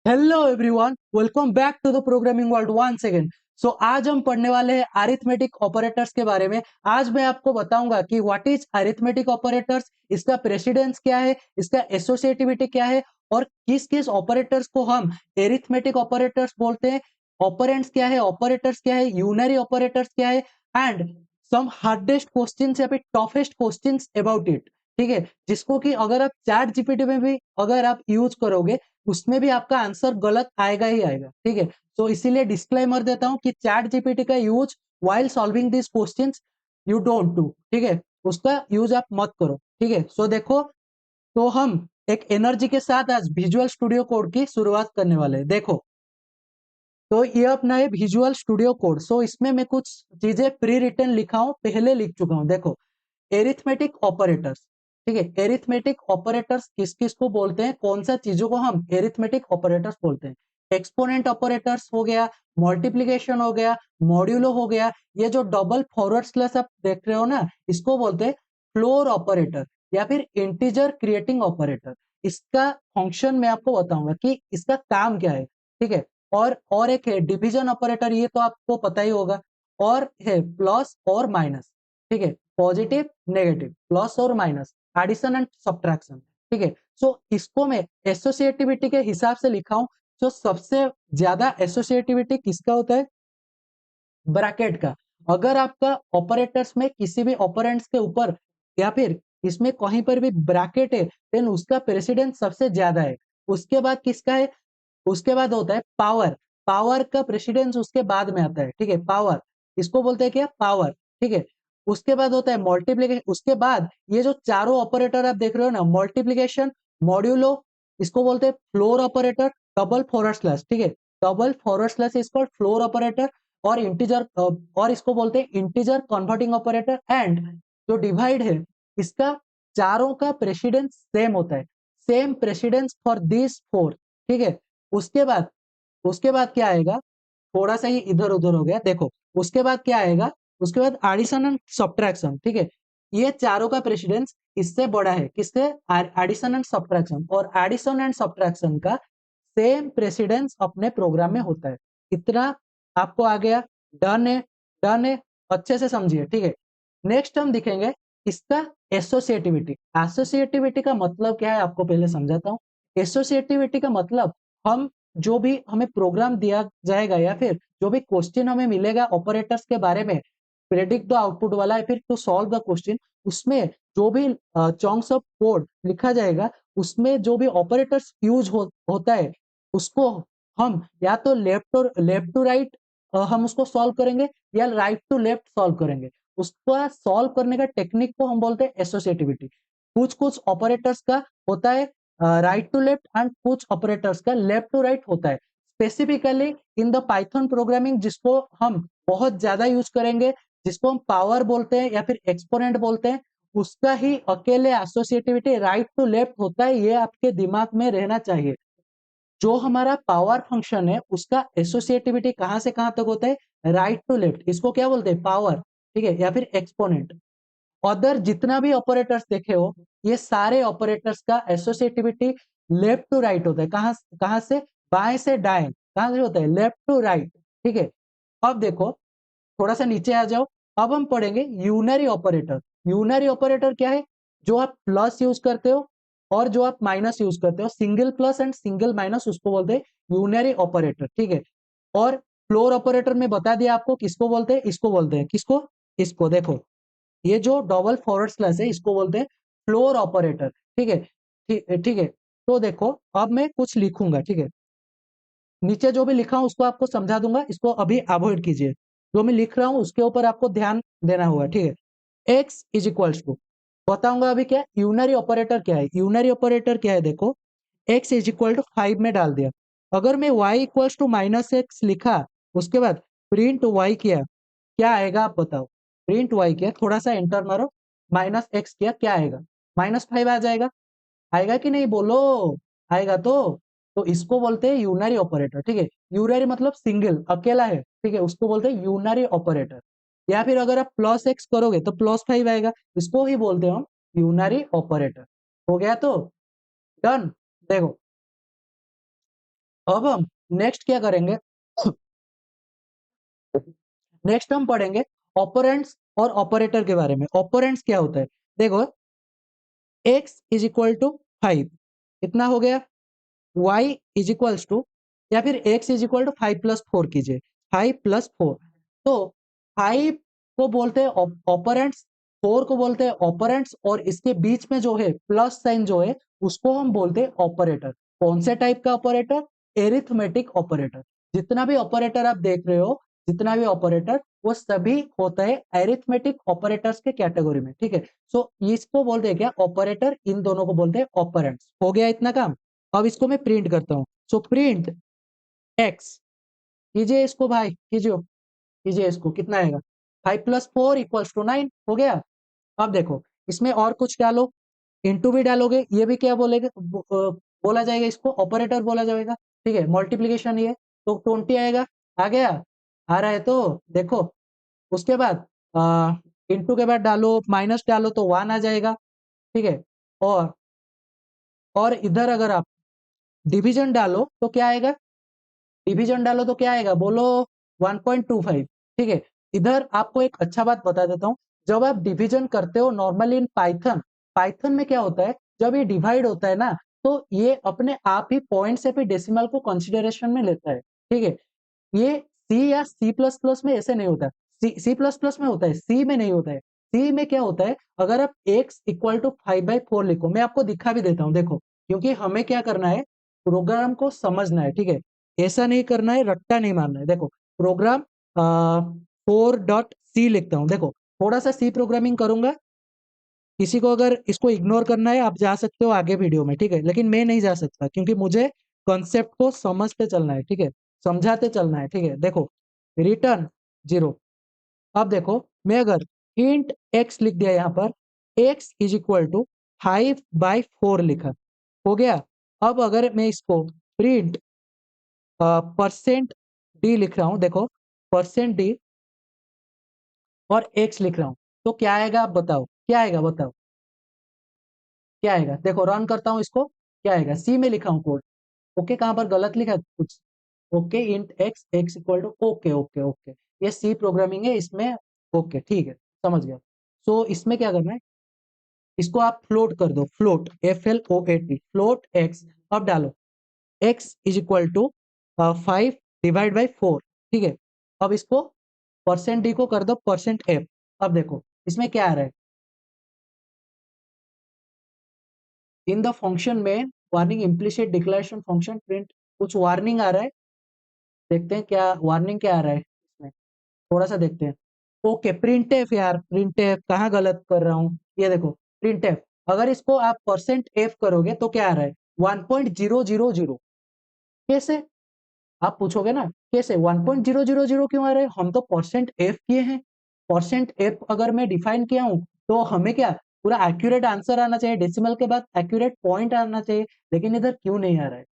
Hello everyone, welcome back to the programming world once again. So आज हम पढ़ने वाले हैं अरिथमेटिक ऑपरेटर्स के बारे में। आज मैं आपको बताऊंगा कि व्हाट इज अरिथमेटिक ऑपरेटर्स, इसका प्रेसिडेंस क्या है, इसका एसोसिएटिविटी क्या है और किस किस ऑपरेटर्स को हम एरिथमेटिक ऑपरेटर्स बोलते हैं। ऑपरेंड्स क्या है, ऑपरेटर्स क्या है, यूनरी ऑपरेटर्स क्या है एंड सम हार्डेस्ट क्वेश्चंस या फिर टफेस्ट क्वेश्चंस अबाउट इट। ठीक है, जिसको कि अगर आप चैट जीपीटी में भी अगर आप यूज करोगे उसमें भी आपका आंसर गलत आएगा ही आएगा। ठीक है, तो इसीलिए डिस्क्लेमर देता हूं कि चैट जीपीटी का use while solving this questions you don't do. ठीक है, उसका यूज आप मत करो। ठीक है, सो देखो, तो हम एक एनर्जी के साथ आज विजुअल स्टूडियो कोड की शुरुआत करने वाले हैं। देखो, तो ये अपना है विजुअल स्टूडियो कोड। सो इसमें मैं कुछ चीजें प्री रिटन लिखा हूं, पहले लिख चुका हूं। देखो, एरिथमेटिक ऑपरेटर्स। ठीक है, एरिथमेटिक ऑपरेटर्स किस किस को बोलते हैं, कौन सा चीजों को हम एरिथमेटिक ऑपरेटर्स बोलते हैं। एक्सपोनेंट ऑपरेटर्स हो गया, मल्टीप्लीकेशन हो गया, मॉड्यूलो हो गया। ये जो डबल फॉरवर्ड स्लैश आप देख रहे हो ना, इसको बोलते हैं फ्लोर ऑपरेटर या फिर इंटीजर क्रिएटिंग ऑपरेटर। इसका फंक्शन मैं आपको बताऊंगा कि इसका काम क्या है। ठीक है, और एक है डिवीजन ऑपरेटर, ये तो आपको पता ही होगा। और है प्लस और माइनस। ठीक है, पॉजिटिव नेगेटिव, प्लस और माइनस, एडिशन एंड सब्ट्रैक्शन। ठीक है, सो इसको मैं एसोसिएटिविटी के हिसाब से लिखा हूं। तो सबसे ज्यादा एसोसिएटिविटी किसका होता है, ब्रैकेट का। अगर आपका ऑपरेटर्स में किसी भी ऑपरेंड्स के ऊपर या फिर इसमें कहीं पर भी ब्रैकेट है, देन उसका प्रेसिडेंस सबसे ज्यादा है। उसके बाद किसका है, उसके बाद होता है पावर। पावर का प्रेसिडेंस उसके बाद में आता है। ठीक है, पावर, इसको बोलते हैं क्या, पावर। ठीक है, उसके बाद होता है मल्टीप्लीकेशन। उसके बाद ये जो चारों ऑपरेटर आप देख रहे हो ना, मल्टीप्लीकेशन, मॉड्यूलो, इसको बोलते हैं floor operator, double forward slash. ठीक है, double forward slash is called floor operator. और इंटीजर और इसको बोलते हैं इंटीजर कन्वर्टिंग ऑपरेटर। एंड जो डिवाइड है, इसका चारों का प्रेसिडेंस सेम होता है, same precedence for this four. ठीक है, उसके बाद उसके बाद क्या आएगा, थोड़ा सा ही इधर उधर हो गया, देखो। उसके बाद क्या आएगा, उसके बाद एडिशन एंड सब्ट्रैक्शन। ठीक है, ये चारों का प्रेसिडेंस इससे बड़ा है, किससे, एडिशन एंड सब्ट्रैक्शन। और एडिशन एंड सब्ट्रैक्शन का सेम प्रेसिडेंस अपने प्रोग्राम में होता है। इतना आपको आ गया, डन है, डन है, अच्छे से समझिए। ठीक है, नेक्स्ट हम दिखेंगे इसका एसोसिएटिविटी। एसोसिएटिविटी का मतलब क्या है आपको पहले समझाता हूँ। एसोसिएटिविटी का मतलब, हम जो भी हमें प्रोग्राम दिया जाएगा या फिर जो भी क्वेश्चन हमें मिलेगा ऑपरेटर्स के बारे में, प्रेडिक्ट द आउटपुट वाला या फिर टू सॉल्व द क्वेश्चन, उसमें जो भी चंक्स ऑफ कोड लिखा जाएगा, उसमें जो भी ऑपरेटर्स यूज होता है, उसको हम या तो लेफ्ट टू राइट हम उसको सॉल्व करेंगे या राइट टू लेफ्ट सॉल्व करेंगे। उसका सॉल्व करने का टेक्निक को हम बोलते हैं एसोसिएटिविटी। कुछ कुछ ऑपरेटर्स का होता है राइट टू लेफ्ट एंड कुछ ऑपरेटर्स का लेफ्ट टू राइट होता है। Specifically in the Python programming, जिसको हम बहुत ज्यादा यूज करेंगे, जिसको हम पावर बोलते हैं या फिर एक्सपोनेंट बोलते हैं, उसका ही अकेले एसोसिएटिविटी राइट टू लेफ्ट होता है। ये आपके दिमाग में रहना चाहिए। जो हमारा पावर फंक्शन है उसका एसोसिएटिविटी कहां से कहां तक होता है, राइट टू लेफ्ट, इसको क्या बोलते हैं, पावर। ठीक है, या फिर एक्सपोनेंट। अदर जितना भी ऑपरेटर्स देखे हो, ये सारे ऑपरेटर्स का एसोसिएटिविटी लेफ्ट टू राइट होता है। कहां कहां से, बाएं से दाएं, कहां से होता है, लेफ्ट टू राइट। ठीक है, अब देखो, थोड़ा सा नीचे आ जाओ। अब हम पढ़ेंगे यूनरी ऑपरेटर। यूनरी ऑपरेटर क्या है, जो आप प्लस यूज करते हो और जो आप माइनस यूज करते हो, single plus and single minus, उसको बोलते हैं यूनरी ऑपरेटर। ठीक है, और फ्लोर ऑपरेटर में बता दिया आपको किसको बोलते हैं, इसको बोलते हैं, किसको, इसको। देखो, ये जो डबल फॉरवर्ड स्लैश है, इसको बोलते हैं फ्लोर ऑपरेटर। ठीक है, ठीक है। तो देखो, अब मैं कुछ लिखूंगा। ठीक है, नीचे जो भी लिखा हूं उसको आपको समझा दूंगा, इसको अभी अवॉइड कीजिए। जो मैं लिख रहा हूं उसके ऊपर आपको ध्यान देना होगा। ठीक है, एक्स इज इक्वल्स टू, बताऊंगा अभी क्या यूनरी ऑपरेटर क्या है। यूनरी ऑपरेटर क्या है, देखो, एक्स इज इक्वल टू 5 में डाल दिया। अगर मैं Y equals to minus X लिखा, उसके बाद प्रिंट वाई किया, क्या आएगा आप बताओ। प्रिंट वाई किया, थोड़ा सा एंटर मारो, माइनस एक्स किया, क्या आएगा, -5 आ जाएगा। आएगा कि नहीं बोलो, आएगा तो इसको बोलते हैं यूनरी ऑपरेटर। ठीक है, यूनरी मतलब सिंगल, अकेला है। ठीक है, उसको बोलते हैं यूनरी ऑपरेटर। या फिर अगर आप प्लस एक्स करोगे तो +5 आएगा, इसको ही बोलते हैं हम यूनरी ऑपरेटर। हो गया तो, डन। देखो, अब हम नेक्स्ट क्या करेंगे, नेक्स्ट हम पढ़ेंगे ऑपरेंड्स और ऑपरेटर के बारे में। ऑपरेंड्स क्या होता है, देखो x इज इक्वल टू 5, इतना हो गया, y इज इक्वल्स टू, या फिर x इज इक्वल टू 5+4 कीजिए, 5+4, तो 5 को बोलते हैं ऑपरेंड्स, 4 को बोलते हैं ऑपरेंड्स, और इसके बीच में जो है प्लस साइन जो है उसको हम बोलते हैं ऑपरेटर। कौन से टाइप का ऑपरेटर, एरिथमेटिक ऑपरेटर। जितना भी ऑपरेटर आप देख रहे हो, जितना भी ऑपरेटर, वो सभी होता है एरिथमेटिक ऑपरेटर्स के कैटेगरी में, ठीक है। सो इसको बोलते हैं क्या, ऑपरेटर, इन दोनों को बोलते हैं ऑपरेंड्स। हो गया इतना काम। अब इसको मैं प्रिंट करता हूं, सो प्रिंट एक्स, कीजिए इसको भाई, कीजिए, कीजिए इसको, कितना आएगा, 5+4 = 9, हो गया। अब देखो इसमें और कुछ डालो, इंटू भी डालोगे, ये भी क्या बोलेगा, बोला जाएगा, इसको ऑपरेटर बोला जाएगा, ठीक है। मल्टीप्लीकेशन ये, तो 20 आएगा, आ गया, आ रहा है तो देखो। उसके बाद इंटू के बाद डालो, माइनस डालो तो 1 आ जाएगा, ठीक है। और इधर अगर आप डिवीजन डालो तो क्या आएगा, डिवीजन डालो तो क्या आएगा, बोलो 1.25, ठीक है। इधर आपको एक अच्छा बात बता देता हूँ, जब आप डिवीजन करते हो नॉर्मली इन पाइथन, पाइथन में क्या होता है, जब ये डिवाइड होता है ना, तो ये अपने आप ही पॉइंट से फिर डेसिमल को कंसिडरेशन में लेता है, ठीक है। ये सी या सी प्लस प्लस में ऐसे नहीं होता, सी प्लस प्लस में होता है, सी में नहीं होता है। सी में क्या होता है, अगर आप x इक्वल टू 5/4 लिखो, मैं आपको दिखा भी देता हूँ, देखो, क्योंकि हमें क्या करना है, प्रोग्राम को समझना है, ठीक है। ऐसा नहीं करना है, रट्टा नहीं मारना है। देखो प्रोग्राम 4.c लिखता हूँ, देखो थोड़ा सा सी प्रोग्रामिंग करूंगा। किसी को अगर इसको इग्नोर करना है, आप जा सकते हो आगे वीडियो में, ठीक है, लेकिन मैं नहीं जा सकता, क्योंकि मुझे कॉन्सेप्ट को समझते चलना है, ठीक है, समझाते चलना है, ठीक है। देखो रिटर्न 0। अब देखो मैं अगर इंट x लिख दिया यहाँ पर, x इज इक्वल टू 5/4 लिखा, हो गया। अब अगर मैं इसको प्रिंट %d लिख रहा हूँ, देखो %d और x लिख रहा हूँ, तो क्या आएगा, आप बताओ क्या आएगा, बताओ क्या आएगा। देखो रन करता हूँ इसको, क्या आएगा, सी में लिखा हूँ कोड, ओके, कहाँ पर गलत लिखा है कुछ, okay, int X X equal to, okay okay okay, ये सी प्रोग्रामिंग है इसमें, ओके ठीक है, समझ गया। सो इसमें क्या करना है, इसको आप फ्लोट कर दो, फ्लोट, FLOAT, फ्लोट एक्स। अब डालो एक्स इज इक्वल टू 5/4, ठीक है। अब इसको %d को कर दो %f। अब देखो इसमें क्या आ रहा है, इन द फंक्शन में warning implicit declaration function print, कुछ वार्निंग आ रहा है, देखते हैं क्या वार्निंग क्या आ रहा है इसमें, थोड़ा सा देखते हैं। ओके प्रिंट एफ, यार प्रिंट एफ कहाँ गलत कर रहा हूँ, ये देखो प्रिंट एफ, अगर इसको आप %f करोगे तो क्या आ रहा है, 1.000, कैसे, आप पूछोगे ना कैसे 1.000 क्यों आ रहा है, हम तो %f किए हैं। %f अगर मैं डिफाइन किया हूं तो हमें क्या पूरा एक्यूरेट आंसर आना चाहिए, डेसिमल के बाद एक्यूरेट पॉइंट आना चाहिए, लेकिन इधर क्यों नहीं आ रहा है।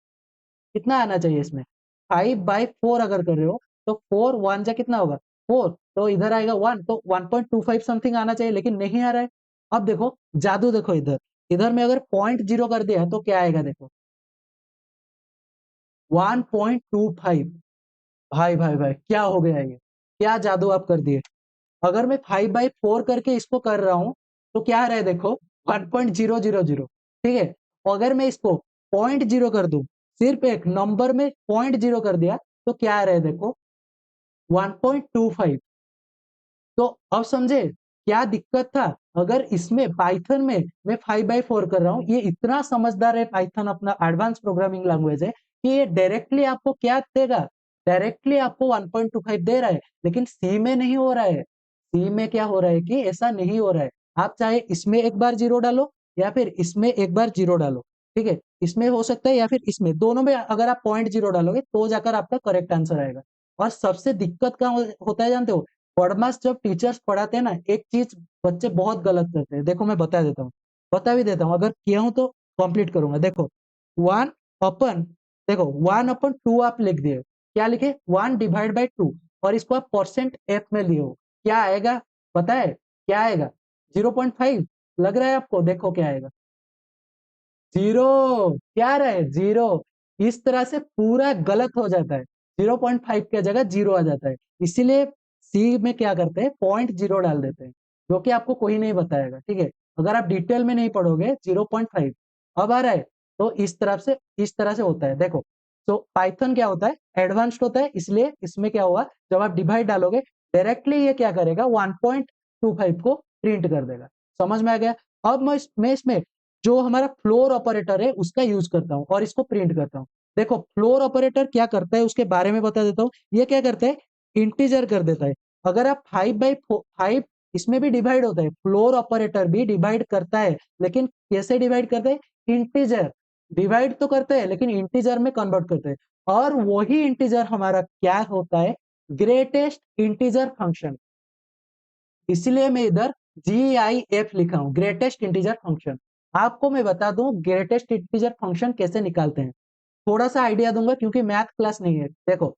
कितना आना चाहिए इसमें, 5/4 अगर कर रहे हो तो 4 1 जा कितना होगा 4, तो इधर आएगा 1, तो 1.25 समथिंग आना चाहिए, लेकिन नहीं आ रहा है। अब देखो जादू, देखो इधर, इधर में अगर 0.0 कर दिया तो क्या आएगा, देखो 1.25। भाई भाई भाई क्या हो गया ये, क्या जादू आप कर दिए। अगर मैं 5/4 करके इसको कर रहा हूं तो क्या आ रहा है, देखो 1.000, ठीक है। और अगर मैं इसको 0.0 कर दूं, सिर्फ एक नंबर में 0.0 कर दिया, तो क्या आ रहा है, देखो 1.25। तो अब समझे क्या दिक्कत था, अगर इसमें पाइथन में मैं 5/4 कर रहा हूँ, ये इतना समझदार है पाइथन, अपना एडवांस प्रोग्रामिंग लैंग्वेज है, कि ये डायरेक्टली आपको क्या देगा, डायरेक्टली आपको 1.25 दे रहा है, लेकिन सी में नहीं हो रहा है। सी में क्या हो रहा है कि ऐसा नहीं हो रहा है, आप चाहे इसमें एक बार जीरो डालो या फिर इसमें एक बार जीरो डालो, ठीक है, इसमें हो सकता है या फिर इसमें, दोनों में अगर आप 0.0 डालोगे तो जाकर आपका करेक्ट आंसर आएगा। और सबसे दिक्कत क्या होता है जानते हो, पढ़मास जब टीचर्स पढ़ाते हैं ना, एक चीज बच्चे बहुत गलत करते हैं, देखो मैं बता देता हूँ, बता भी देता हूँ, अगर किया हूं तो कंप्लीट करूंगा। देखो 1 अपन, देखो 1/2 आप लिख दिए, क्या लिखे 1/2, और इसको आप %f में लिए हो, क्या आएगा पता है, क्या आएगा 0.5, लग रहा है आपको, देखो क्या आएगा 0, क्या आ रहा है 0। इस तरह से पूरा गलत हो जाता है, 0.5 की जगह 0 आ जाता है। इसीलिए सी में क्या करते हैं, 0.0 डाल देते हैं, जो कि आपको कोई नहीं बताएगा, ठीक है। अगर आप डिटेल में नहीं पढ़ोगे 0.5 अब आ रहा है, तो इस तरह से होता है। देखो, तो पाइथन क्या होता है, एडवांस्ड होता है, इसलिए इसमें क्या हुआ, जब आप डिवाइड डालोगे डायरेक्टली ये क्या करेगा, 1.25 को प्रिंट कर देगा। समझ में आ गया। अब मैं इसमें जो हमारा फ्लोर ऑपरेटर है उसका यूज करता हूँ और इसको प्रिंट करता हूँ। देखो, फ्लोर ऑपरेटर क्या करता है उसके बारे में बता देता हूँ। ये क्या करता है, इंटीजर कर देता है। अगर आप 5/5, इसमें भी डिवाइड होता है, फ्लोर ऑपरेटर भी डिवाइड करता है, लेकिन कैसे डिवाइड करता है, इंटीजर डिवाइड तो करते हैं लेकिन इंटीजर में कन्वर्ट करते हैं। और वही इंटीजर हमारा क्या होता है, ग्रेटेस्ट इंटीजर फंक्शन। इसलिए मैं इधर GIF लिखा हूं, ग्रेटेस्ट इंटीजर फंक्शन। आपको मैं बता दूं ग्रेटेस्ट इंटीजर फंक्शन कैसे निकालते हैं, थोड़ा सा आइडिया दूंगा क्योंकि मैथ क्लास नहीं है। देखो,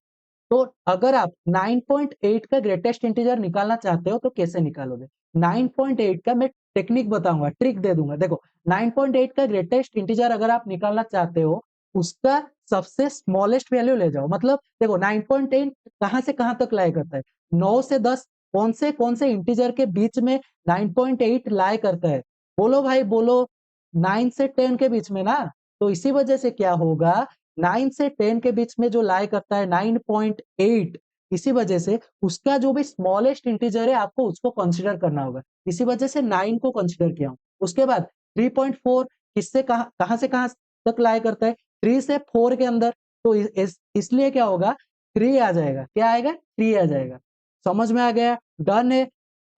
तो अगर आप 9.8 का ग्रेटेस्ट इंटीजर निकालना चाहते हो तो कैसे निकालोगे, 9.8 का मैं टेक्निक बताऊंगा, ट्रिक दे दूंगा। देखो, 9.8 का ग्रेटेस्ट इंटीजर अगर आप निकालना चाहते हो, उसका सबसे स्मॉलेस्ट वैल्यू ले जाओ। मतलब देखो, 9.8 कहां से कहां तक लाया करता है, 9 से 10 कौन से इंटीजर के बीच में 9.8 लाया करता है, बोलो भाई बोलो, 9 से 10 के बीच में ना। तो इसी वजह से क्या होगा, 9 से 10 के बीच में जो लाई करता है 9.8, इसी वजह से उसका जो भी स्मॉलेस्ट इंटीजर है आपको उसको कंसीडर करना होगा। इसी वजह से 9 को कंसीडर किया हूं। उसके बाद 3.4 किससे कहां से कहां तक लाई करता है, 3 से 4 के अंदर। तो इसलिए क्या होगा, 3 आ जाएगा। क्या आएगा, 3 आ जाएगा। समझ में आ गया, डन है।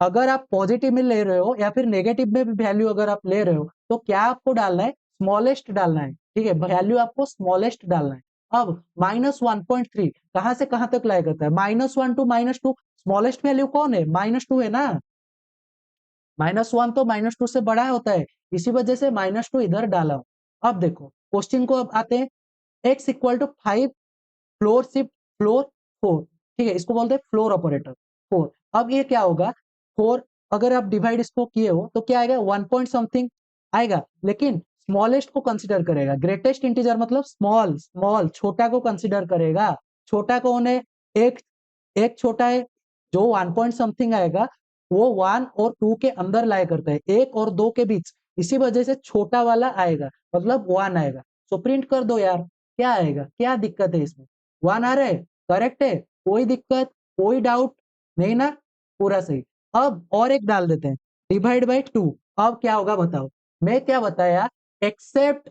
अगर आप पॉजिटिव में ले रहे हो या फिर नेगेटिव में भी वैल्यू अगर आप ले रहे हो, तो क्या आपको डालना है, स्मॉलेस्ट डालना है, ठीक है। वैल्यू आपको स्मॉलेस्ट डालना है। अब -1.3 कहां से कहां तक लाया करता है, -1 टू -2, स्मॉलेस्ट वैल्यू कौन है, -2 है ना। -1 तो -2 से बड़ा होता है, इसी वजह से -2 इधर डाला हूं। अब देखो क्वेश्चन को अब आते हैं, x equal to 5 floor shift floor 4, ठीक है, इसको बोलते हैं फ्लोर ऑपरेटर 4। अब ये क्या होगा, 4 अगर आप डिवाइड इसको किए हो तो क्या आएगा, 1 पॉइंट समथिंग आएगा, लेकिन स्मॉलेस्ट को कंसीडर करेगा। ग्रेटेस्ट इंटीजर मतलब स्मॉल, छोटा को कंसीडर करेगा। छोटा कौन है, एक एक छोटा है, जो 1 पॉइंट समथिंग आएगा वो 1 और 2 के अंदर लाया करता है, 1 और 2 के बीच। इसी वजह से छोटा वाला आएगा, मतलब 1 आएगा। सो प्रिंट कर दो यार, क्या आएगा, क्या दिक्कत है इसमें, 1 आ रहा है, करेक्ट है, कोई दिक्कत कोई डाउट नहीं ना, पूरा सही। अब और एक डाल देते हैं, डिवाइड बाई 2। अब क्या होगा बताओ, मैं क्या बताया, एक्सेप्ट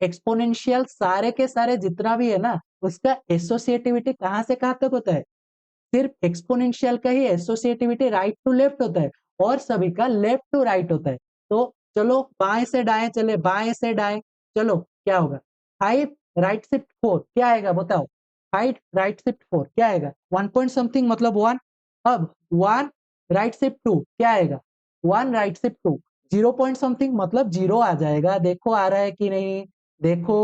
एक्सपोनेंशियल, सारे के सारे जितना भी है ना, उसका एसोसिएटिविटी कहां से कहां तक होता है, सिर्फ एक्सपोनेंशियल का ही एसोसिएटिविटी राइट टू लेफ्ट होता है, और सभी का लेफ्ट टू राइट होता है। तो चलो बाएं से दाएं चले, बाएं से दाएं, चलो क्या होगा, 5 राइट शिफ्ट 4 क्या आएगा बताओ, 5 राइट शिफ्ट 4 क्या आएगा, 1 पॉइंट समथिंग मतलब 1। अब 1 राइट शिफ्ट 2 क्या आएगा, 1 राइट शिफ्ट 2, 0 पॉइंट समथिंग मतलब 0 आ जाएगा। देखो आ रहा है कि नहीं, देखो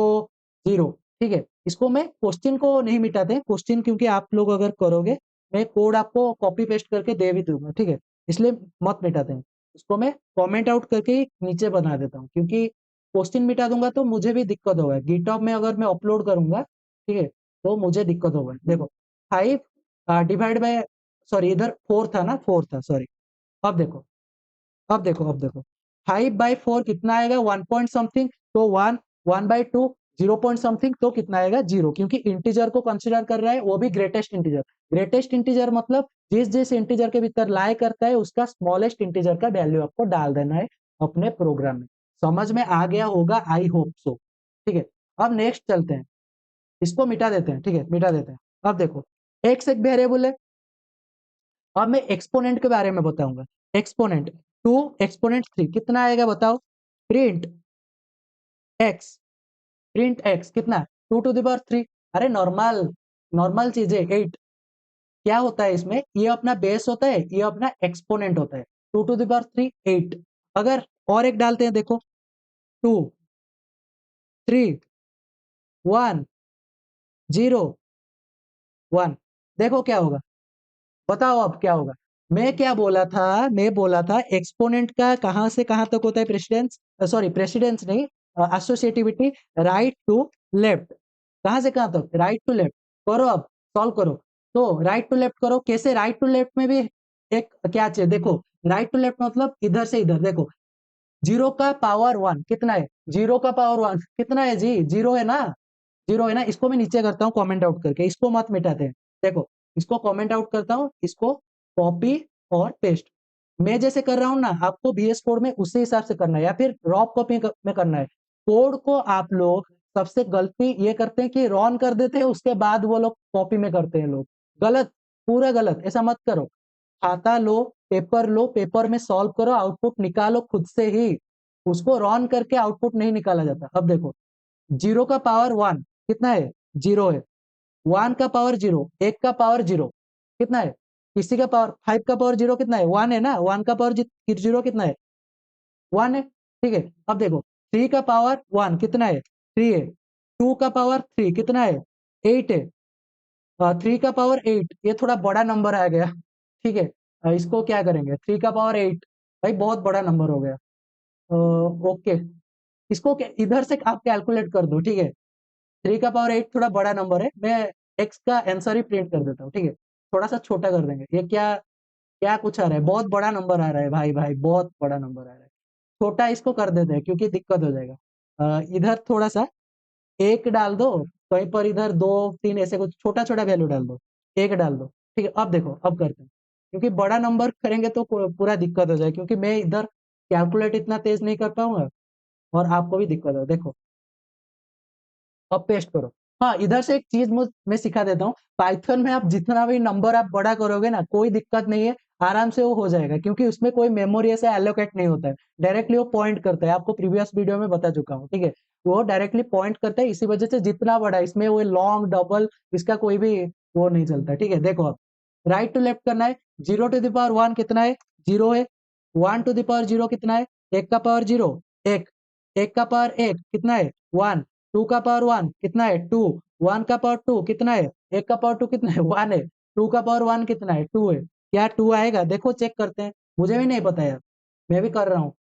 0, ठीक है। इसको मैं क्वेश्चन को नहीं मिटाते, क्वेश्चन क्योंकि आप लोग अगर करोगे, मैं कोड आपको कॉपी पेस्ट करके दे भी दूंगा, ठीक है, इसलिए मत मिटाते हैं। इसको मैं कमेंट आउट करके ही नीचे बना देता हूँ, क्योंकि क्वेश्चन मिटा दूंगा तो मुझे भी दिक्कत होगा, गिटहब में अगर मैं अपलोड करूंगा, ठीक है, तो मुझे दिक्कत होगा। देखो 5 डिवाइड बाय, सॉरी इधर 4 था ना, 4 था, सॉरी। अब देखो, अब देखो 5/4 कितना आएगा, 1 पॉइंट समथिंग, तो 1/2 0 पॉइंट समथिंग, तो कितना आएगा 0, क्योंकि इंटीजर को कंसीडर कर रहा है, वो भी ग्रेटेस्ट इंटीजर। ग्रेटेस्ट इंटीजर मतलब जिस जिस इंटीजर के भीतर लाई करता है उसका स्मॉलेस्ट इंटीजर का वैल्यू आपको डाल देना है अपने प्रोग्राम में। समझ में आ गया होगा, आई होप सो, ठीक है। अब नेक्स्ट चलते हैं, इसको मिटा देते हैं, ठीक है, मिटा देते हैं। अब देखो, एक्स एक वेरिएबल है। अब मैं एक्सपोनेंट के बारे में बताऊंगा। एक्सपोनेंट 2 एक्सपोनेंट 3 कितना आएगा बताओ, प्रिंट एक्स, प्रिंट एक्स कितना, 2 टू द पावर 3। अरे नॉर्मल नॉर्मल चीज है, 8। क्या होता है इसमें, ये अपना बेस होता है, ये अपना एक्सपोनेंट होता है, 2 टू द पावर 3 8। अगर और एक डालते हैं, देखो 2 3 1 0 1, देखो क्या होगा, बताओ अब क्या होगा। मैं क्या बोला था, मैं बोला था एक्सपोनेंट का कहां से कहां तक होता है प्रेसिडेंस, सॉरी प्रेसिडेंस नहीं, एसोसिएटिविटी राइट टू लेफ्ट, कहां से कहां तक, राइट टू लेफ्ट करो। अब सॉल्व करो, तो राइट टू लेफ्ट करो। कैसे, राइट टू लेफ्ट में भी एक क्या चाहिए, देखो राइट टू लेफ्ट मतलब इधर से इधर, देखो 0 का पावर 1 कितना है, 0 का पावर 1 कितना है जी, 0 है ना, 0 है ना। इसको मैं नीचे करता हूँ कमेंट आउट करके, इसको मत मिटाते हैं। देखो इसको कमेंट आउट करता हूँ, इसको कॉपी और पेस्ट। मैं जैसे कर रहा हूँ ना, आपको VS कोड में उसी हिसाब से करना है, या फिर रॉप कॉपी में करना है। कोड को आप लोग सबसे गलती ये करते हैं कि रॉन कर देते हैं, उसके बाद वो लोग कॉपी में करते हैं लोग, गलत, पूरा गलत, ऐसा मत करो। खाता लो, पेपर में सॉल्व करो, आउटपुट निकालो खुद से ही, उसको रॉन करके आउटपुट नहीं निकाला जाता। अब देखो 0 का पावर 1 कितना है, 0 है। 1 का पावर 0, 1 का पावर 0 कितना है, किसी का पावर 5 का पावर 0 कितना है, 1 है ना, 1 का पावर 0 कितना है, 1 है, ठीक है। अब देखो 3 का पावर 1 कितना है, 3 है। 2 का पावर 3 कितना है, 8 है। 3 का पावर 8, ये थोड़ा बड़ा नंबर आ गया, ठीक है। इसको क्या करेंगे, 3 का पावर 8, भाई बहुत बड़ा नंबर हो गया। ओके, इसको इधर से आप कैलकुलेट कर दो, ठीक है। 3 का पावर 8 थोड़ा बड़ा नंबर है, मैं एक्स का आंसर ही प्रिंट कर देता हूँ, ठीक है। थोड़ा सा छोटा कर देंगे, ये क्या क्या कुछ आ रहा है, बहुत बड़ा नंबर आ रहा है भाई, भाई बहुत बड़ा नंबर आ रहा है। छोटा इसको कर देते हैं क्योंकि दिक्कत हो जाएगा। इधर थोड़ा सा एक डाल दो, कहीं पर इधर 2 3 ऐसे कुछ छोटा छोटा वैल्यू डाल दो, एक डाल दो, ठीक है। अब देखो, अब करते हैं, क्योंकि बड़ा नंबर करेंगे तो पूरा दिक्कत हो जाए, क्योंकि मैं इधर कैलकुलेट इतना तेज नहीं कर पाऊंगा और आपको भी दिक्कत हो। देखो अब पेस्ट करो। हाँ, इधर से एक चीज मैं सिखा देता हूँ, पाइथन में आप जितना भी नंबर आप बड़ा करोगे ना, कोई दिक्कत नहीं है, आराम से वो हो जाएगा, क्योंकि उसमें कोई मेमोरी ऐसे एलोकेट नहीं होता है, डायरेक्टली वो पॉइंट करता है। आपको प्रीवियस वीडियो में बता चुका हूँ, ठीक है। वो डायरेक्टली पॉइंट करता है, इसी वजह से जितना बड़ा इसमें वो लॉन्ग डबल, इसका कोई भी वो नहीं चलता, ठीक है। देखो अब राइट टू लेफ्ट करना है, 0 टू द पावर 1 कितना है, 0 है। 1 टू द पावर 0 कितना है, 1 का पावर 0, 1। 1 का पावर 1 कितना है, 1। 2 का पावर 1 कितना है, 2। 1 का पावर 2 कितना है, 1 का पावर 2 कितना है, 1 है। 2 का पावर 1 कितना है, 2 है। क्या 2 आएगा, देखो चेक करते हैं, मुझे भी नहीं पता यार, मैं भी कर रहा हूँ।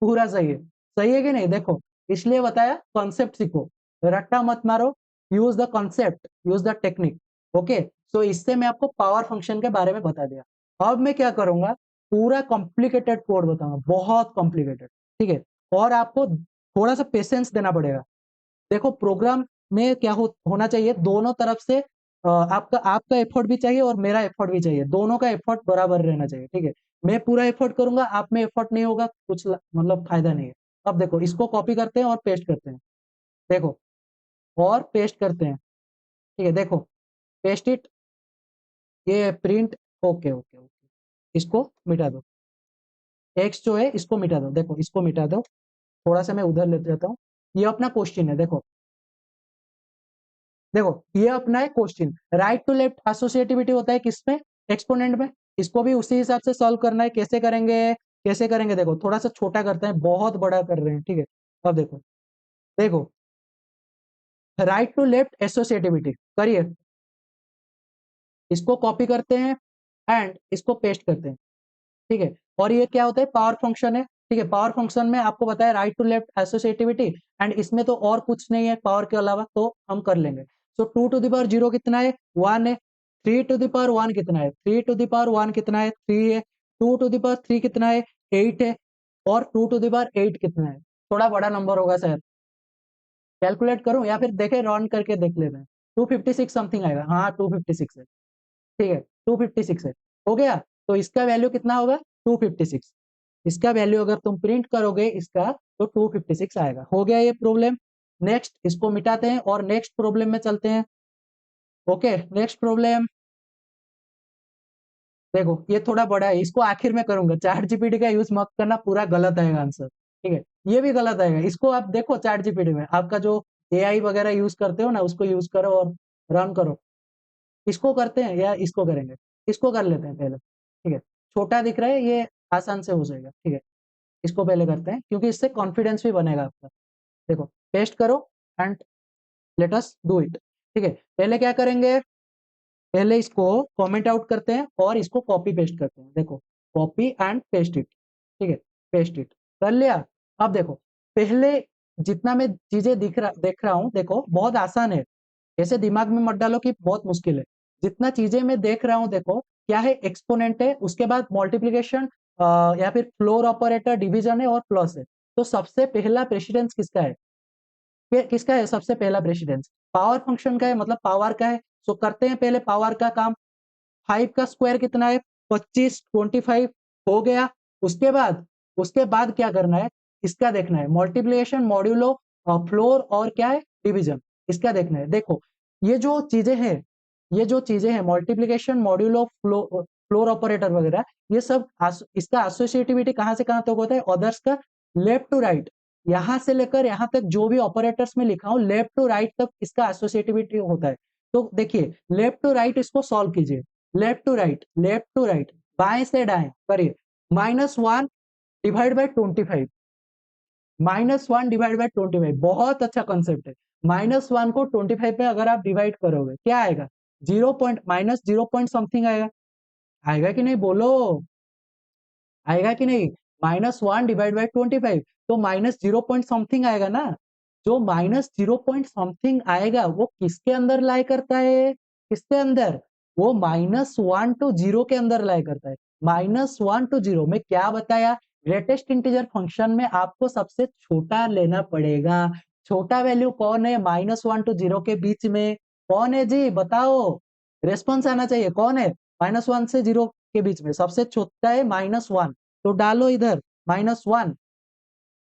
पूरा सही है कि नहीं, देखो इसलिए बताया कॉन्सेप्ट सीखो, रट्टा मत मारो, use the concept, use the technique. Okay, so इससे मैं आपको पावर फंक्शन के बारे में बता दिया। अब मैं क्या करूंगा, पूरा कॉम्प्लिकेटेड कोड बताऊंगा, बहुत कॉम्प्लिकेटेड, ठीक है। और आपको थोड़ा सा पेशेंस देना पड़ेगा। देखो प्रोग्राम में क्या होना चाहिए, दोनों तरफ से आपका आपका एफर्ट भी चाहिए और मेरा एफर्ट भी चाहिए, दोनों का एफर्ट बराबर रहना चाहिए, ठीक है। मैं पूरा एफर्ट करूंगा, आप में एफर्ट नहीं होगा, कुछ मतलब फायदा नहीं है। अब देखो इसको कॉपी करते हैं और पेस्ट करते हैं, देखो और पेस्ट करते हैं, ठीक है। देखो पेस्ट इट, ये प्रिंट, ओके ओके ओके, इसको मिटा दो, टेक्स्ट जो है इसको मिटा दो, देखो इसको मिटा दो। थोड़ा सा मैं उधर लेते जाता हूँ, ये अपना क्वेश्चन है, देखो देखो ये अपना है question, right to left associativity होता है किसमें, एक्सपोनेंट में। इसको भी उसी हिसाब से सॉल्व करना है, कैसे करेंगे, कैसे करेंगे, देखो थोड़ा सा छोटा करते हैं, बहुत बड़ा कर रहे हैं, ठीक है। अब देखो देखो राइट टू लेफ्ट एसोसिएटिविटी करिए, इसको कॉपी करते हैं एंड इसको पेस्ट करते हैं, ठीक है। और ये क्या होता है, पावर फंक्शन है, ठीक है। पावर फंक्शन में आपको बताया right to left associativity, and इसमें तो और कुछ नहीं है पावर के अलावा, तो हम कर लेंगे। सो 2 टू द पावर 0 कितना है, 1 है। 3 टू द पावर 1 कितना है, 3 टू द पावर 1 कितना है, 3 है। 2 टू द पावर 3 कितना है, 8 है। और 2 टू द पावर 8 कितना है, थोड़ा बड़ा नंबर होगा शायद, कैलकुलेट करूं या फिर देखे राउंड करके देख लेते हैं। 256 समथिंग आएगा, हाँ 256 है, ठीक है। 256 है, हो गया। तो इसका वैल्यू कितना होगा, 256। इसका वैल्यू अगर तुम प्रिंट करोगे इसका, तो 256 आएगा। हो गया ये प्रॉब्लम। नेक्स्ट इसको मिटाते हैं और नेक्स्ट प्रॉब्लम में चलते हैं। ओके, नेक्स्ट प्रॉब्लम देखो, ये थोड़ा बड़ा है, इसको आखिर में करूंगा, चैट जीपीटी का यूज मत करना, पूरा गलत आएगा आंसर, ठीक है। ये भी गलत आएगा, इसको आप देखो चैट जीपीटी में, आपका जो एआई वगैरह यूज करते हो ना, उसको यूज करो और रन करो। इसको करते हैं या इसको करेंगे, इसको कर लेते हैं पहले, ठीक है। छोटा दिख रहा है, ये आसान से हो जाएगा, ठीक है। इसको पहले करते हैं, क्योंकि इससे कॉन्फिडेंस भी बनेगा आपका। देखो पेस्ट करो and let us do it, ठीक है। पहले क्या करेंगे, पहले इसको कमेंट आउट करते हैं और इसको कॉपी पेस्ट करते हैं, देखो कॉपी एंड पेस्ट इट, ठीक है। पेस्ट इट कर लिया। अब देखो पहले जितना मैं चीजें देख रहा हूँ, देखो बहुत आसान है, ऐसे दिमाग में मत डालो कि बहुत मुश्किल है। जितना चीजें मैं देख रहा हूँ, देखो क्या है, एक्सपोनेंट है, उसके बाद मल्टीप्लिकेशन या फिर फ्लोर ऑपरेटर, डिवीजन है और प्लस है। तो सबसे पहला प्रेसिडेंस किसका है? किसका है सबसे पहला प्रेसिडेंस? पावर फंक्शन का है, मतलब पावर का है। सो करते हैं पहले पावर का काम। 5 का स्क्वायर कितना है? 25, 25 हो गया। उसके बाद क्या करना है? इसका देखना है, मल्टीप्लिकेशन मॉड्यूलो फ्लोर और क्या है, डिवीजन। इसका देखना है। देखो ये जो चीजें हैं, मल्टीप्लिकेशन मॉड्यूलो फ्लोर ऑपरेटर वगैरह, ये सब इसका एसोसिएटिविटी कहाँ से कहाँ तक होता है? अदर्स का लेफ्ट टू राइट, यहां से लेकर यहां तक जो भी ऑपरेटर्स में लिखा हूं, लेफ्ट टू राइट तक इसका एसोसिएटिविटी होता है। तो देखिए लेफ्ट टू राइट इसको सॉल्व कीजिए। लेफ्ट टू राइट, बाएं से दाएं करिए। -1 / 25, -1 / 25, बहुत अच्छा कंसेप्ट है। -1 को 25 में अगर आप डिवाइड करोगे क्या आएगा? 0 समथिंग आएगा। आएगा कि नहीं बोलो? आएगा कि नहीं? -1 / 25, तो -0 आएगा ना। जो -0 आएगा वो किसके अंदर लाई करता है? किसके अंदर? वो -1 to 0 के अंदर लाई करता है। -1 to 0 में क्या बताया? ग्रेटेस्ट इंटीजर फंक्शन में आपको सबसे छोटा लेना पड़ेगा। छोटा वैल्यू कौन है -1 to 0 के बीच में? कौन है जी बताओ? रेस्पॉन्स आना चाहिए। कौन है? -1 से 0 के बीच में सबसे छोटा है -1। तो डालो इधर -1।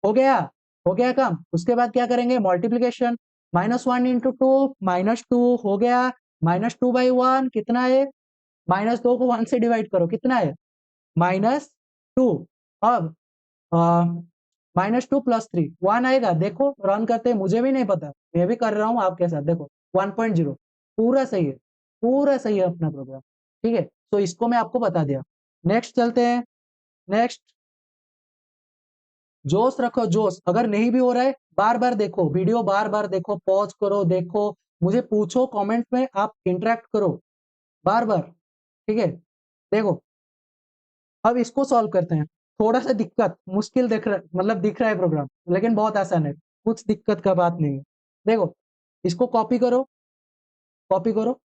हो गया? हो गया काम। उसके बाद क्या करेंगे? मल्टीप्लीकेशन। -1 × 2 -2 हो गया। -2/1 कितना है? -2 को 1 से डिवाइड करो, कितना है? -2। अब -2 + 3 1 आएगा। देखो रन करते हैं, मुझे भी नहीं पता, मैं भी कर रहा हूँ आपके साथ। देखो 1.0 पूरा सही है, पूरा सही है अपना प्रोग्राम। ठीक है, तो इसको मैं आपको बता दिया। नेक्स्ट चलते हैं। नेक्स्ट, जोश रखो, जोश। अगर नहीं भी हो रहा है, बार बार देखो वीडियो, बार बार देखो, पॉज करो, देखो, मुझे पूछो कमेंट में, आप इंटरेक्ट करो बार बार। ठीक है, देखो अब इसको सॉल्व करते हैं। थोड़ा सा दिक्कत, मुश्किल दिख रहा है प्रोग्राम, लेकिन बहुत आसान है, कुछ दिक्कत का बात नहीं है। देखो इसको कॉपी करो, कॉपी करो,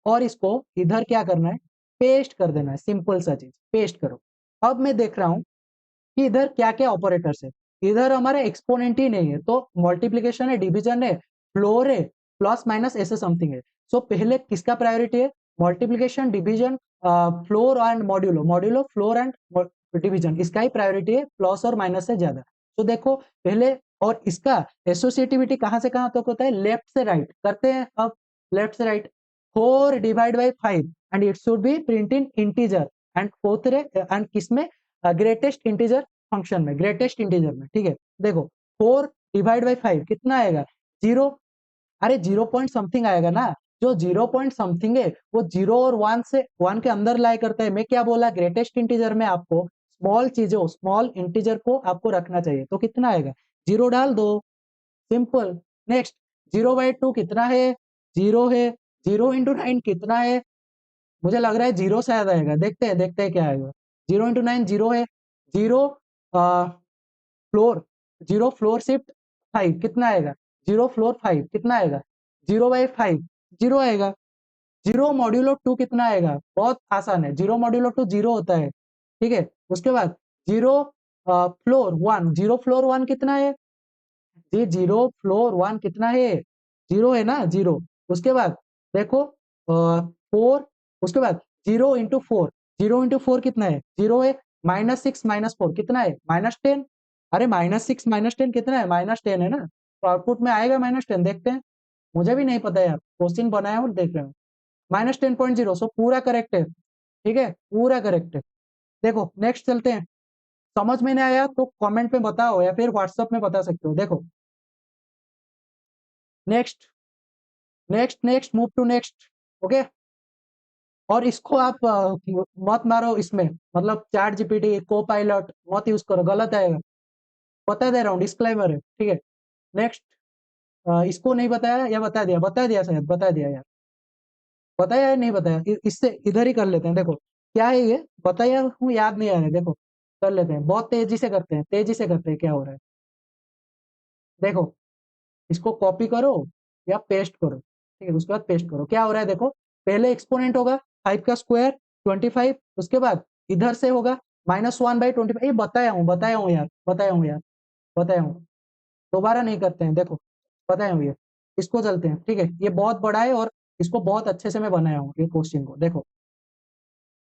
और इसको इधर क्या करना है? पेस्ट कर देना है। सिंपल सा चीज, पेस्ट करो। अब मैं देख रहा हूं कि इधर क्या क्या ऑपरेटर्स है। इधर हमारे एक्सपोनेंट ही नहीं है, तो मल्टीप्लीकेशन है, डिवीजन है, फ्लोर है, प्लस माइनस ऐसे समथिंग है। सो पहले किसका प्रायोरिटी है? Multiplication, division, floor and modulo, floor and division, इसका ही प्रायोरिटी है, प्लस और माइनस से ज्यादा। तो देखो पहले, और इसका एसोसिएटिविटी कहां से कहां तक होता है? लेफ्ट से राइट करते हैं। अब लेफ्ट से right, 4 / 5 and it should be print in integer and fourth and किसमें? ग्रेटेस्ट इंटीजर फंक्शन में, ग्रेटेस्ट इंटीजर में। ठीक है, देखो 4 / 5 कितना आएगा? 0। अरे 0 पॉइंट समथिंग आएगा ना। जो 0 पॉइंट समथिंग है वो 0 और 1 से 1 के अंदर लाई करता है। मैं क्या बोला? ग्रेटेस्ट इंटीजर में आपको स्मॉल चीजों, स्मॉल इंटीजर को आपको रखना चाहिए। तो कितना आएगा? 0 डाल दो, सिंपल। नेक्स्ट, 0/2 कितना है? 0 है। 0 × 9 कितना है? मुझे लग रहा है 0 शायद आएगा, देखते हैं क्या आएगा। 0 × 9 0 है। 0 फ्लोर, 0 फ्लोर शिफ्ट 5 कितना आएगा? 0 फ्लोर 5 कितना आएगा? 0/5 0 आएगा। 0 मॉड्यूलो 2 कितना आएगा? बहुत आसान है, 0 मॉड्यूलो 2 0 होता है। ठीक है, उसके बाद 0 फ्लोर 1, 0 फ्लोर 1 कितना है जी? 0 फ्लोर 1 कितना है? 0 है ना, 0। उसके बाद देखो 4, उसके बाद 0 × 4, 0 × 4 कितना है? 0 है। -6 -4 कितना है? -10। अरे -6 -10 कितना है? -10 है ना। तो आउटपुट में आएगा -10, देखते हैं। मुझे भी नहीं पता यार, क्वेश्चन बनाया और देख रहे हो। -10.0, सो पूरा करेक्ट है। ठीक है, पूरा करेक्ट है। देखो नेक्स्ट चलते हैं। समझ में नहीं आया तो कमेंट में बताओ या फिर व्हाट्सएप में बता सकते हो। देखो next, next move to next. Okay, और इसको आप मत मारो इसमें, मतलब चैट जीपीटी, को पायलट मत यूज करो, गलत आएगा। बता दे रहा हूँ, डिस्क्लेमर है। ठीक है, नेक्स्ट। इसको नहीं बताया या बता दिया? बता दिया शायद, बता दिया यार। बताया या नहीं बताया? इससे इधर ही कर लेते हैं। देखो क्या है ये, बताया हूँ, याद नहीं आ रहा है। देखो कर लेते हैं, बहुत तेजी से करते हैं, तेजी से करते हैं, क्या हो रहा है। देखो इसको कॉपी करो या पेस्ट करो, ठीक है, उसके बाद पेस्ट करो। क्या हो रहा है देखो, पहले एक्सपोनेंट होगा 5 का स्क्वायर 25, उसके बाद इधर से होगा -1/25। ये बताया हूँ यार, बताया हूँ, दोबारा नहीं करते हैं, देखो बताया हूँ ये। इसको चलते हैं, ठीक है, ये बहुत बड़ा है और इसको बहुत अच्छे से मैं बनाया हूँ ये क्वेश्चन को। देखो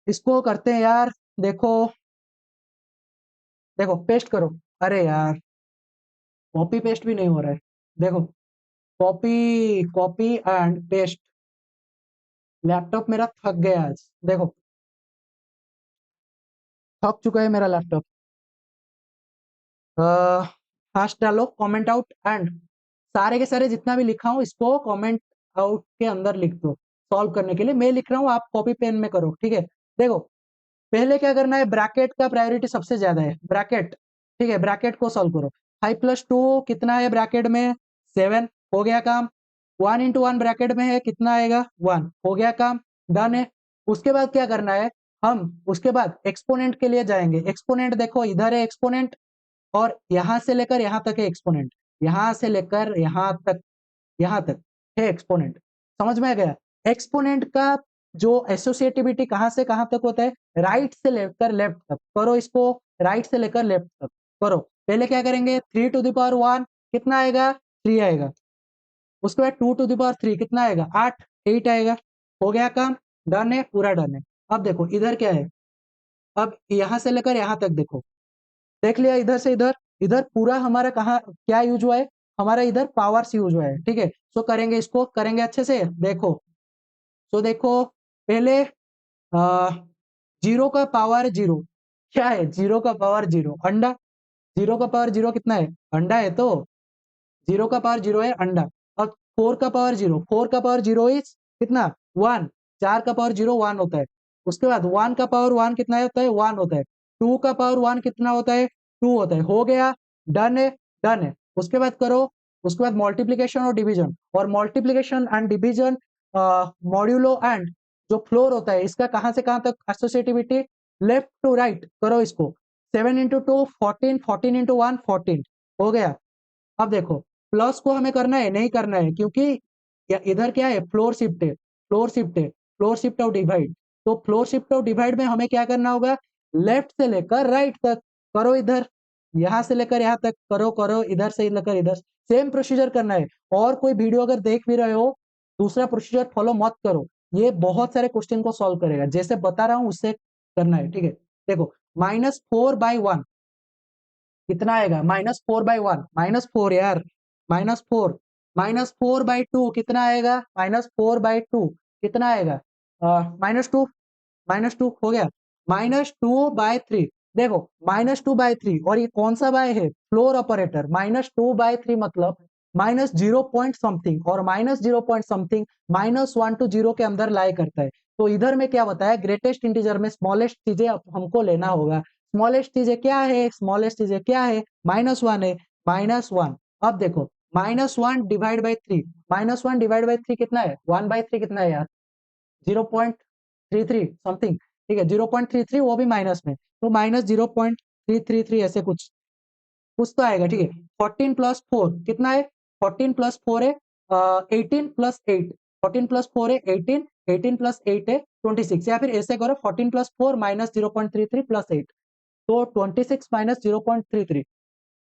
इसको करते हैं यार, देखो देखो पेस्ट करो। अरे यार कॉपी पेस्ट भी नहीं हो रहा है, देखो copy copy and paste. Laptop मेरा थक गया आज, देखो थक चुका है मेरा लैपटॉप। फास्ट डालो कमेंट आउट एंड सारे के सारे जितना भी लिखा हूँ इसको कमेंट आउट के अंदर लिख दो। सॉल्व करने के लिए मैं लिख रहा हूँ, आप कॉपी पेन में करो, ठीक है। देखो पहले क्या करना है, ब्रैकेट का प्रायोरिटी सबसे ज्यादा है, ब्रैकेट, ठीक है, ब्रैकेट को सॉल्व करो। 5+2 कितना है ब्रैकेट में, 7, हो गया काम। 1 × 1 ब्रैकेट में है, कितना आएगा, 1, हो गया काम, डन है। उसके बाद क्या करना है, हम उसके बाद एक्सपोनेंट के लिए जाएंगे। एक्सपोनेंट देखो इधर है एक्सपोनेंट, और यहां से लेकर यहां तक है एक्सपोनेंट, यहां से लेकर यहां तक है एक्सपोनेंट। समझ में आ गया। एक्सपोनेंट का जो एसोसिएटिविटी कहां से कहां तक होता है, राइट से लेकर लेफ्ट तक करो इसको, राइट से लेकर लेफ्ट तक करो। पहले क्या करेंगे, 3⁻1 कितना आएगा, 3 आएगा। उसके बाद 2⁻3 कितना आएगा, 8, 8 आएगा। हो गया काम, डन है, पूरा डन है। अब देखो इधर क्या है, अब यहां से लेकर यहां तक देखो, देख लिया इधर से इधर, इधर पूरा हमारा कहाँ क्या यूज हुआ है, हमारा इधर पावर्स यूज हुआ है, ठीक है। सो करेंगे, इसको करेंगे अच्छे से, देखो सो देखो पहले 0 का पावर 0 क्या है, 0 का पावर 0 अंडा, 0 का पावर 0 कितना है, अंडा है, तो 0 का पावर 0 है अंडा। और 4 का पावर 0, 4 का पावर 0 इज कितना, 1, 4 का पावर 0 1 होता है। उसके बाद 1 का पावर 1 कितना होता है, 1 होता है। 2 का पावर 1 कितना होता है, 2 होता है। हो गया, डन है, डन है। उसके बाद करो, उसके बाद मल्टीप्लीकेशन और डिवीजन, और multiplication and division modulo and जो फ्लोर होता है इसका कहां से कहां तक एसोसिएटिविटी, लेफ्ट टू राइट करो इसको। 7 × 2 14, 14 × 1 14, हो गया। अब देखो प्लस को हमें करना है, नहीं करना है, क्योंकि इधर क्या है, फ्लोर शिफ्ट है, फ्लोर शिफ्ट है, फ्लोर शिफ्ट और डिवाइड। तो फ्लोर शिफ्ट और डिवाइड में हमें क्या करना होगा, लेफ्ट से लेकर राइट तक करो, इधर यहां से लेकर यहां तक करो, करो इधर से लेकर इधर, सेम प्रोसीजर करना है। और कोई वीडियो अगर देख भी रहे हो, दूसरा प्रोसीजर फॉलो मत करो, ये बहुत सारे क्वेश्चन को सॉल्व करेगा, जैसे बता रहा हूं उससे करना है, ठीक है। देखो -4/1 कितना आएगा, -4/1, -4 यार, -4, -4/2 कितना आएगा, -4/2 कितना आएगा, -2, -2 हो गया। -2/3, देखो -2/3, और ये कौन सा बाय है, फ्लोर ऑपरेटर। -2/3 मतलब -0 पॉइंट समथिंग, और -0 पॉइंट समथिंग -1 to 0 के अंदर लाई करता है। तो इधर में क्या बताया, ग्रेटेस्ट इंटीजर में स्मॉलेस्ट चीजें हमको लेना होगा। स्मॉलेस्ट चीजें क्या है, स्मॉलेस्ट चीजें क्या है, -1 है, -1। अब देखो -1/3, -1/3 कितना है, 1/3 कितना है यार, 0.33 समथिंग, ठीक है, 0.33, वो भी माइनस में, तो -0.333 ऐसे कुछ कुछ तो आएगा, ठीक है। 14 + 4 कितना है, 14 + 4 है 18 + 8, 14 + 4 है 18, 18 + 8 है 26, या फिर ऐसे करो 14 + 4 -0.33 + 8, तो 26 - 0.33,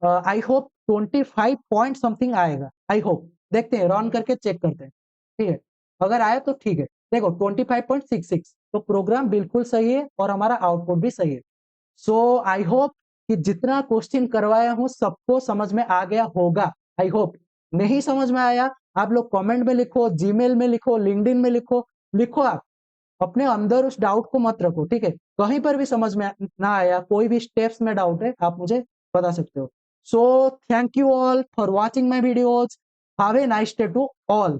आई होप 25 पॉइंट समथिंग आएगा, आई होप। देखते हैं, रन करके चेक करते हैं, ठीक है, अगर आया तो ठीक है। देखो 25.66, तो प्रोग्राम बिल्कुल सही है और हमारा आउटपुट भी सही है। सो आई होप कि जितना क्वेश्चन करवाया हूं सबको समझ में आ गया होगा, आई होप। नहीं समझ में आया, आप लोग कमेंट में लिखो, जीमेल में लिखो, लिंक्डइन में लिखो, लिखो, आप अपने अंदर उस डाउट को मत रखो, ठीक है। कहीं पर भी समझ में ना आया, कोई भी स्टेप्स में डाउट है, आप मुझे बता सकते हो। So thank you all for watching my videos, have a nice day to all.